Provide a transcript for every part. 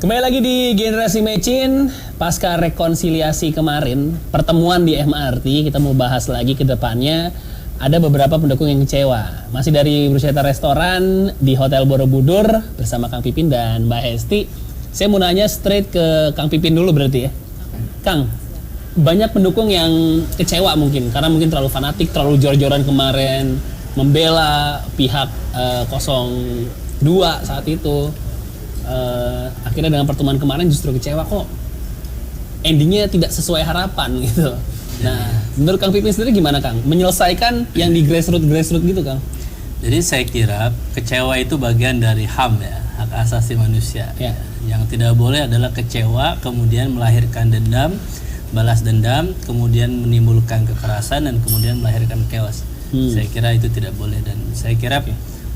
Kembali lagi di Generasi Mecin, pasca rekonsiliasi kemarin, pertemuan di MRT, kita mau bahas lagi ke depannya. Ada beberapa pendukung yang kecewa. Masih dari Bruschetta Restoran di Hotel Borobudur bersama Kang Pipin dan Mbak Hesti. Saya mau nanya straight ke Kang Pipin dulu berarti ya. Kang, banyak pendukung yang kecewa mungkin karena mungkin terlalu fanatik, terlalu jor-joran kemarin membela pihak 02 saat itu. Akhirnya dengan pertemuan kemarin justru kecewa kok endingnya tidak sesuai harapan gitu. Nah, menurut Kang Pipin sendiri gimana Kang? Menyelesaikan yang di grassroots gitu Kang? Jadi saya kira kecewa itu bagian dari HAM ya, hak asasi manusia. Ya. Yang tidak boleh adalah kecewa kemudian melahirkan dendam, balas dendam, kemudian menimbulkan kekerasan dan kemudian melahirkan chaos. Saya kira itu tidak boleh dan saya kira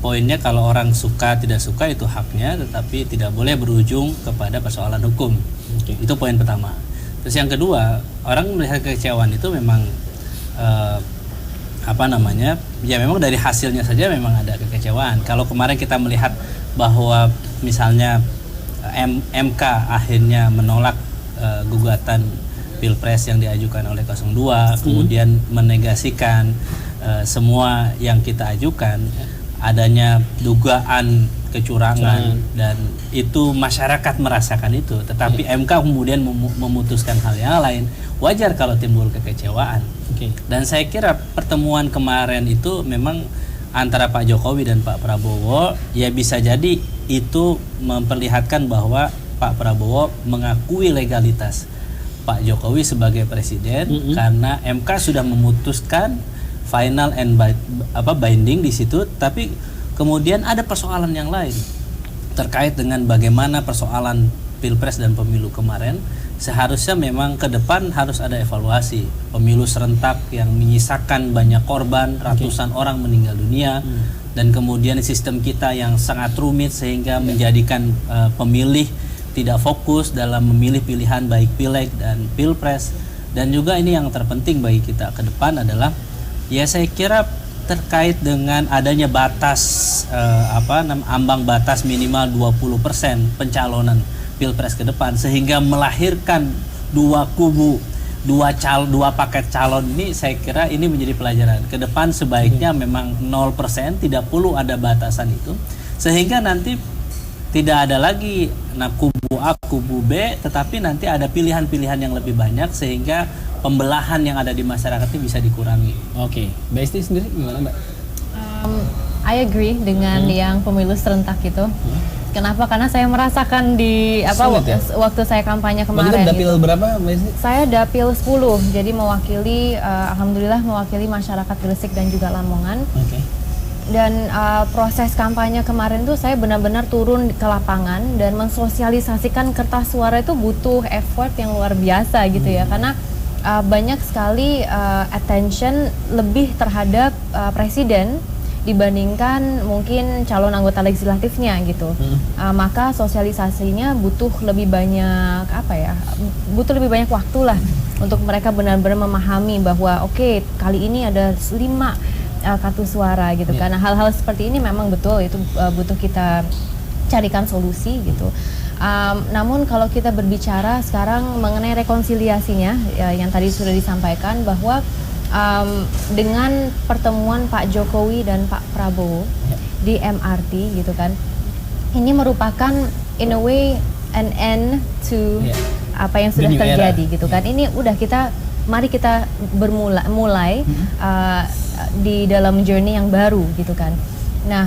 poinnya kalau orang suka tidak suka itu haknya, tetapi tidak boleh berujung kepada persoalan hukum. Itu poin pertama. Terus yang kedua, orang melihat kekecewaan itu memang ya memang dari hasilnya saja memang ada kekecewaan. Kalau kemarin kita melihat bahwa misalnya MK akhirnya menolak gugatan Pilpres yang diajukan oleh 02, kemudian menegasikan semua yang kita ajukan, adanya dugaan kecurangan dan itu masyarakat merasakan itu, tetapi MK kemudian memutuskan hal yang lain, wajar kalau timbul kekecewaan. Dan saya kira pertemuan kemarin itu memang antara Pak Jokowi dan Pak Prabowo ya bisa jadi itu memperlihatkan bahwa Pak Prabowo mengakui legalitas Pak Jokowi sebagai presiden karena MK sudah memutuskan final and binding di situ, tapi kemudian ada persoalan yang lain terkait dengan bagaimana persoalan Pilpres dan pemilu kemarin. Seharusnya memang ke depan harus ada evaluasi. Pemilu serentak yang menyisakan banyak korban, ratusan orang meninggal dunia, dan kemudian sistem kita yang sangat rumit sehingga menjadikan pemilih tidak fokus dalam memilih pilihan baik pileg dan pilpres. Dan juga ini yang terpenting bagi kita ke depan adalah ya saya kira terkait dengan adanya batas ambang batas minimal 20% pencalonan Pilpres ke depan sehingga melahirkan dua kubu, dua paket calon ini. Saya kira ini menjadi pelajaran. Ke depan sebaiknya memang 0%, tidak perlu ada batasan itu sehingga nanti tidak ada lagi kubu A, kubu B, tetapi nanti ada pilihan-pilihan yang lebih banyak sehingga pembelahan yang ada di masyarakat itu bisa dikurangi. Mbak Esti sendiri gimana Mbak? I agree dengan yang pemilu serentak itu. Kenapa? Karena saya merasakan di waktu saya kampanye kemarin. Waktu itu dapil berapa Mbak Esti? Saya dapil 10, jadi mewakili, alhamdulillah mewakili masyarakat Gresik dan juga Lamongan. Dan proses kampanye kemarin tuh saya benar-benar turun ke lapangan dan mensosialisasikan kertas suara itu butuh effort yang luar biasa gitu ya, karena banyak sekali attention lebih terhadap presiden dibandingkan mungkin calon anggota legislatifnya gitu. Maka sosialisasinya butuh lebih banyak butuh lebih banyak waktu lah untuk mereka benar-benar memahami bahwa kali ini ada 5 kartu suara gitu. Karena hal-hal seperti ini memang betul itu butuh kita carikan solusi gitu. Namun kalau kita berbicara sekarang mengenai rekonsiliasinya yang tadi sudah disampaikan bahwa dengan pertemuan Pak Jokowi dan Pak Prabowo di MRT gitu kan, ini merupakan in a way an end to apa yang sudah terjadi gitu kan. Ini udah mari kita mulai di dalam journey yang baru gitu kan. Nah,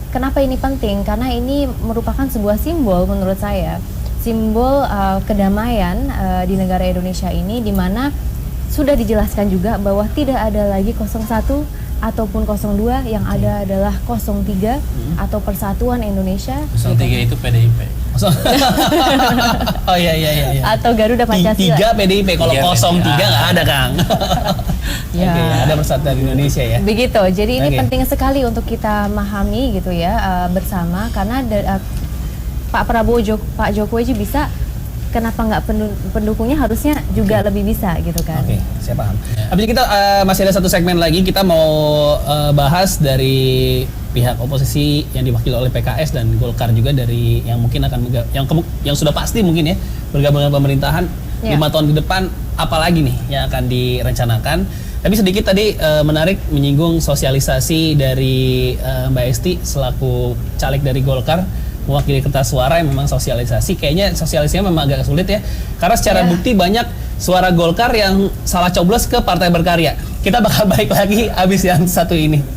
kenapa ini penting? Karena ini merupakan sebuah simbol menurut saya, simbol kedamaian di negara Indonesia ini, di mana sudah dijelaskan juga bahwa tidak ada lagi 01 ataupun 02, yang ada adalah 03 atau Persatuan Indonesia. 03 itu PDIP. Oh iya. Atau Garuda Pancasila. 3 PDIP, kalau 03 nggak ada Kang. Ada Persatuan Indonesia ya. Begitu. Jadi ini penting sekali untuk kita memahami gitu ya bersama, karena Pak Prabowo, Pak Jokowi bisa kenapa nggak pendukungnya harusnya juga lebih bisa gitu kan. Oke, saya paham. Habis itu kita masih ada satu segmen lagi, kita mau bahas dari pihak oposisi yang diwakili oleh PKS dan Golkar juga, dari yang mungkin akan yang sudah pasti mungkin ya bergabung dengan pemerintahan 5 tahun ke depan, apalagi nih yang akan direncanakan. Tapi sedikit tadi menarik menyinggung sosialisasi dari Mbak Esti selaku caleg dari Golkar mewakili kertas suara yang memang sosialisasi. Kayaknya sosialisasinya memang agak sulit ya, karena secara bukti banyak suara Golkar yang salah coblos ke Partai Berkarya. Kita bakal balik lagi abis yang satu ini.